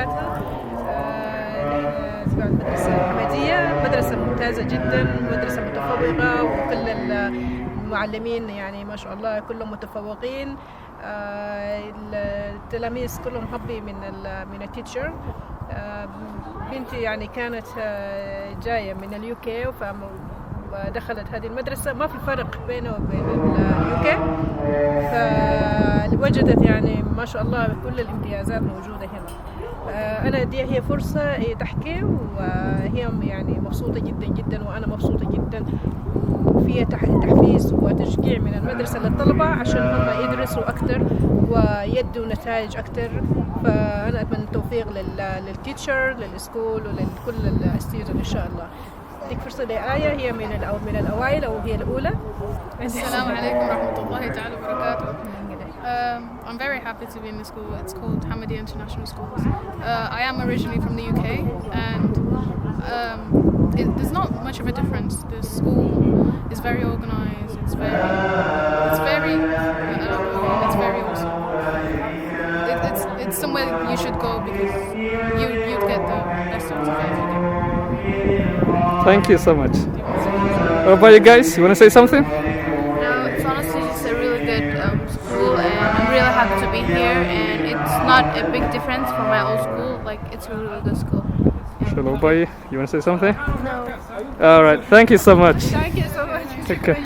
كلياتها. نحن تبع المدرسة الحمدية، مدرسة ممتازة جدا، مدرسة متفوقة، وكل المعلمين يعني ما شاء الله كلهم متفوقين. التلاميذ كلهم حبي من التيتشر. بنتي يعني كانت جاية من اليوكي ودخلت هذه المدرسة، ما في فرق بينه وبين اليوكي، فوجدت يعني ما شاء الله كل الامتيازات موجودة هنا. أنا دي هي فرصة تحكي، وهي يعني مبسوطة جدا جدا، وأنا مبسوطة جدا. فيها تحفيز وتشجيع من المدرسة للطلبة عشان هم يدرسوا أكتر ويدوا نتائج أكتر. فأنا أتمنى التوفيق للتيتشر، للسكول، ولكل الستودنت إن شاء الله. ديك فرصة لآية، هي من الأوائل أو هي الأولى. السلام عليكم ورحمة الله تعالى وبركاته. I'm very happy to be in the school. It's called Hamidiye International School. I am originally from the UK, and there's not much of a difference. The school is very organized. It's very awesome. It's somewhere you should go because you'd get the best out of it. Thank you so much. What about you guys? You want to say something? No, it's honestly just a really good school, and I'm really happy to be here. And it's not a big difference from my old school. Like, it's a really good school. Sure, what about you? You want to say something? No. All right. Thank you so much. Thank you so much. Take care.